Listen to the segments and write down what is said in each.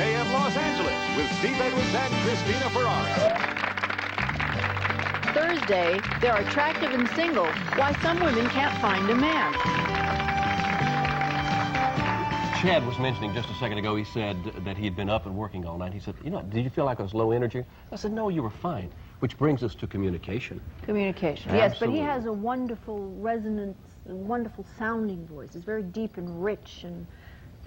AM Los Angeles with Steve Edwards and Christina Ferrara. Thursday, they're attractive and single. Why some women can't find a man. Chad was mentioning just a second ago, he said that he'd been up and working all night. He said, you know, did you feel like I was low energy? I said, no, you were fine. Which brings us to communication. Communication, yes, but he has a wonderful resonance, a wonderful sounding voice. It's very deep and rich and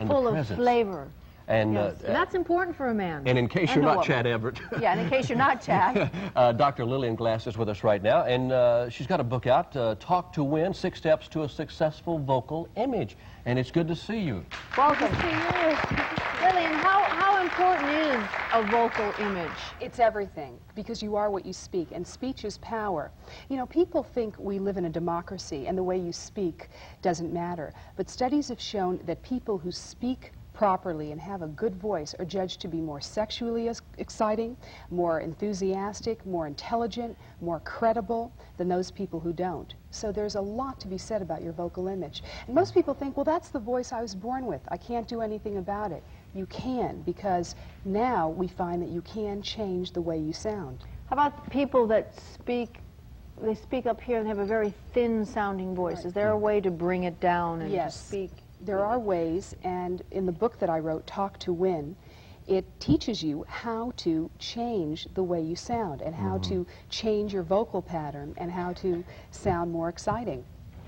full of flavor. And, yes. And that's important for a man. And in case you're not Chad Everett. Yeah, and in case you're not Chad. Dr. Lillian Glass is with us right now, and she's got a book out, Talk to Win, 6 Steps to a Successful Vocal Image. And it's good to see you. Welcome to you. Lillian, how important is a vocal image? It's everything, because you are what you speak, and speech is power. You know, people think we live in a democracy and the way you speak doesn't matter. But studies have shown that people who speak properly and have a good voice are judged to be more sexually exciting, more enthusiastic, more intelligent, more credible than those people who don't. So there's a lot to be said about your vocal image. And most people think, well, that's the voice I was born with. I can't do anything about it. You can, because now we find that you can change the way you sound. How about people that speak, they speak up here and have a very thin sounding voice? Right. Is there a way to bring it down and to speak? There are ways, and in the book that I wrote, Talk to Win, it teaches you how to change the way you sound and how to change your vocal pattern and how to sound more exciting.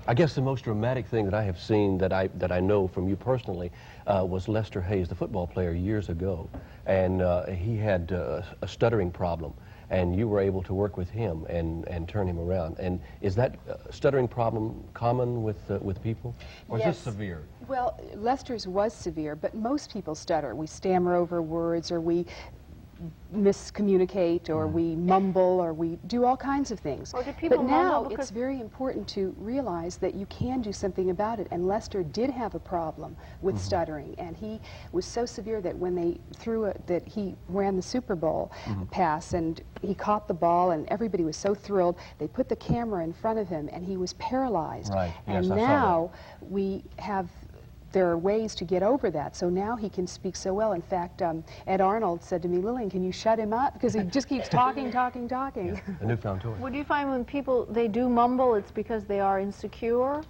I guess the most dramatic thing that I have seen that I know from you personally was Lester Hayes, the football player, years ago, and he had a stuttering problem. And you were able to work with him and turn him around. And is that stuttering problem common with people? Or is this severe? Well, Lester's was severe, but most people stutter. We stammer over words, or we miscommunicate, or we mumble, or we do all kinds of things. Or do people but now mumble it's very important to realize that you can do something about it. And Lester did have a problem with stuttering, and he was so severe that when they that he ran the Super Bowl pass, and he caught the ball, and everybody was so thrilled, they put the camera in front of him, and he was paralyzed. Right. And yes, now there are ways to get over that. So now he can speak so well. In fact, Ed Arnold said to me, Lillian, can you shut him up? Because he just keeps talking, talking, talking. Yeah, a newfound toy. Would you find when people, they do mumble, it's because they are insecure?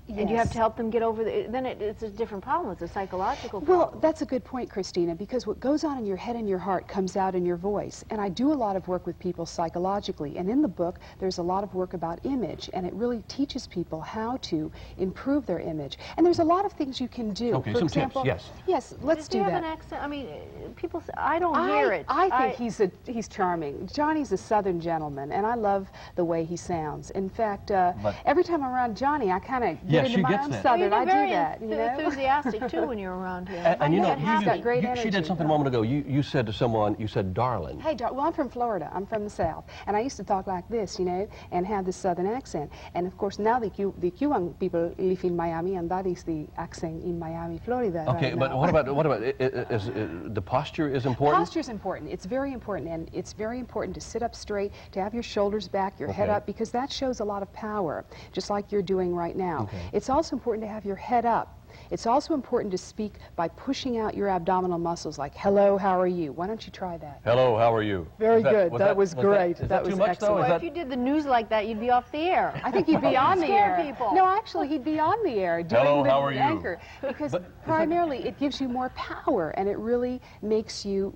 Yes. And you have to help them get over then it's a different problem. It's a psychological problem. Well, that's a good point, Christina, because what goes on in your head and your heart comes out in your voice. And I do a lot of work with people psychologically. And in the book, there's a lot of work about image, and it really teaches people how to improve their image. And there's a lot of things you can do. Okay, For some example, tips, yes. Yes, let's do you that. have an accent? I mean, people say, I don't hear it. I think he's charming. Johnny's a Southern gentleman, and I love the way he sounds. In fact, every time I'm around Johnny, I kind of get into my own Southern. I do that. You know? Enthusiastic too when you're around here. And you know, he's got great energy. She did something a moment ago. You said to someone, you said, darling. Hey, well, I'm from Florida. I'm from the South, and I used to talk like this, you know, and have this Southern accent. And of course, now the Cuban people live in Miami, and that is the accent in Miami, Florida. Okay, right but now. what about the posture is important? Posture is important. It's very important, and it's very important to sit up straight, to have your shoulders back, your head up, because that shows a lot of power, just like you're doing right now. Okay. It's also important to have your head up. It's also important to speak by pushing out your abdominal muscles, like, hello, how are you? Why don't you try that? Hello, how are you? Very good. That was great. That was too much, excellent. though? Well, if you did the news like that, you'd be off the air. I think he'd be on the Scare air. people. No, actually, he'd be on the air doing Hello, the how are you? anchor. Because primarily, it gives you more power, and it really makes you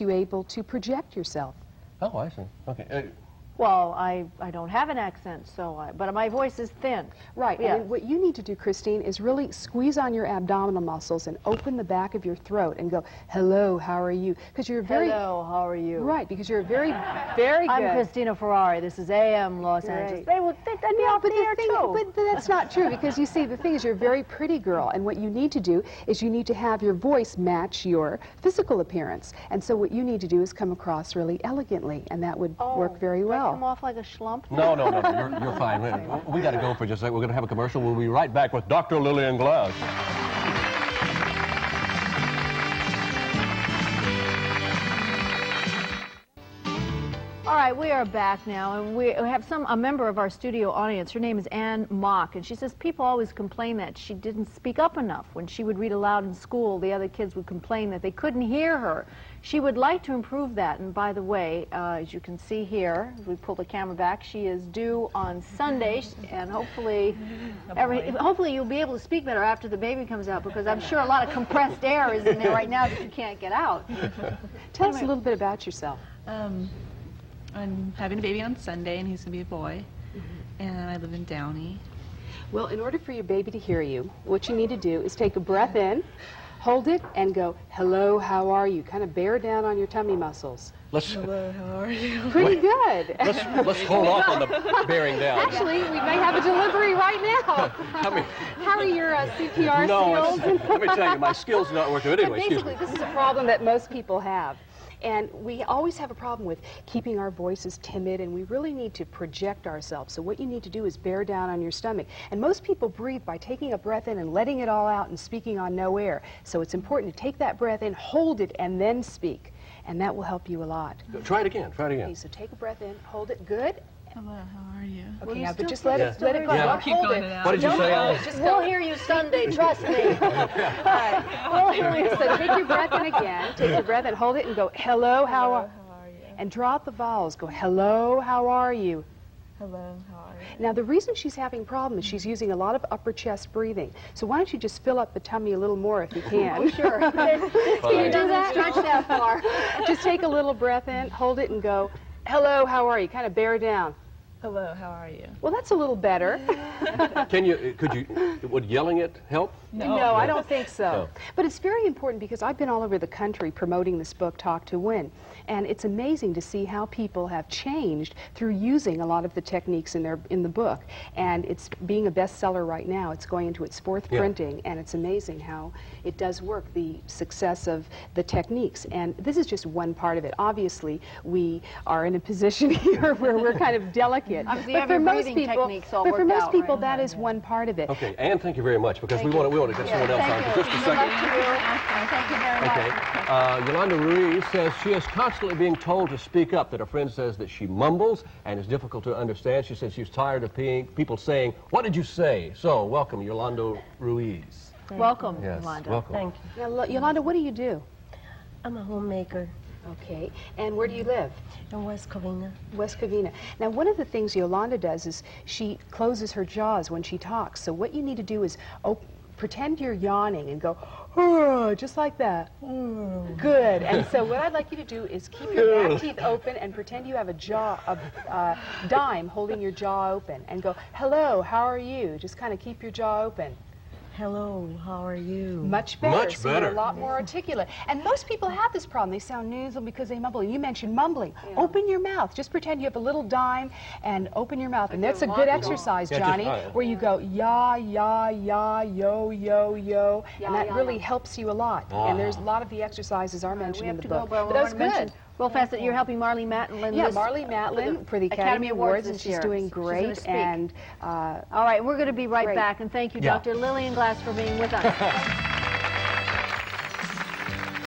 able to project yourself. Oh, I see. Okay. Well, I don't have an accent, but my voice is thin. Right, Yeah. and what you need to do, Christine, is really squeeze on your abdominal muscles and open the back of your throat and go, hello, how are you? Because you're very... Hello, how are you? Right, because you're very, very good. I'm Christina Ferrari. This is AM Los Angeles. They'd be off the air too. But that's not true, because you see, the thing is, you're a very pretty girl, and what you need to do is you need to have your voice match your physical appearance. And so what you need to do is come across really elegantly, and that would work very well. Come off like a schlump? No, you're fine. We got to go for just a second. We're going to have a commercial. We'll be right back with Dr. Lillian Glass. All right, we are back now, and we have a member of our studio audience. Her name is Ann Mock, and she says people always complain that she didn't speak up enough. When she would read aloud in school, the other kids would complain that they couldn't hear her. She would like to improve that, and by the way, as you can see here, as we pull the camera back, she is due on Sunday, and hopefully you'll be able to speak better after the baby comes out, because I'm sure a lot of compressed air is in there right now that you can't get out. Tell us a little bit about yourself. I'm having a baby on Sunday, and he's going to be a boy, and I live in Downey. Well, in order for your baby to hear you, what you need to do is take a breath in, hold it, and go, hello, how are you? Kind of bear down on your tummy muscles. Hello, how are you? Pretty good. Let's hold off on the bearing down. Actually, we may have a delivery right now. How are your CPR skills? Let me tell you, my skills are not working. But anyway, basically, this is a problem that most people have. And we always have a problem with keeping our voices timid, and we really need to project ourselves. So what you need to do is bear down on your stomach. And most people breathe by taking a breath in and letting it all out and speaking on no air. So it's important to take that breath in, hold it, and then speak. And that will help you a lot. Try it again. Okay, so take a breath in, hold it, good. Hello, how are you? Okay, now, but just let it go. Yeah. Don't Keep hold going it. it out. What did you say? We'll hear you Sunday, trust me. All right. We'll hear you. So take your breath in again. Take your breath in, hold it, and go, hello, how are you? And draw out the vowels. Go, hello, how are you? Hello, how are you? Now, the reason she's having problems is she's using a lot of upper chest breathing. So why don't you just fill up the tummy a little more if you can? Oh, sure. Can you do that? Stretch that far. Just take a little breath in, hold it, and go, hello, how are you? Kind of bear down. Hello, how are you? Well, that's a little better. Would yelling it help? No, I don't think so. No. But it's very important because I've been all over the country promoting this book, Talk to Win. And it's amazing to see how people have changed through using a lot of the techniques in the book. And it's being a bestseller right now. It's going into its fourth printing, and it's amazing how it does work, the success of the techniques. And this is just one part of it. Obviously, we are in a position here where we're kind of delicate. Obviously, But for most breathing people, techniques all but for worked most out, people, right? that is one part of it. Okay, Ann, thank you very much, because we want to get someone else on for just a second. Thank you very much. Okay. Yolanda Ruiz says she is constantly being told to speak up, that a friend says that she mumbles and is difficult to understand. She says she's tired of people saying, what did you say? So, welcome, Yolanda Ruiz. Welcome, Yes, Yolanda. welcome. Thank you. Now, Yolanda, what do you do? I'm a homemaker Okay, and where do you live? in West Covina. West Covina. Now, one of the things Yolanda does is she closes her jaws when she talks. So what you need to do is pretend you're yawning and go, "Oh," just like that. Good. And so what I'd like you to do is keep your back teeth open and pretend you have a dime holding your jaw open and go, hello, how are you? Just kind of keep your jaw open. Hello, how are you? Much better. Much So you're better. a lot more articulate. And most people have this problem. They sound nasal because they mumble. And you mentioned mumbling. Open your mouth. Just pretend you have a little dime and open your mouth. And that's a good exercise, Yeah, Johnny, just, where you go ya, ya, ya, yo, yo, yo. And that really helps you a lot. And there's a lot of the exercises are mentioned in the book. But that was good. Real fast that you're helping Marley Matlin. Yeah, Marley Matlin for the Academy Awards, and this she's year. doing She's gonna great. speak. And all right, we're going to be right Great. back. And thank you, Yeah. Dr. Lillian Glass, for being with us.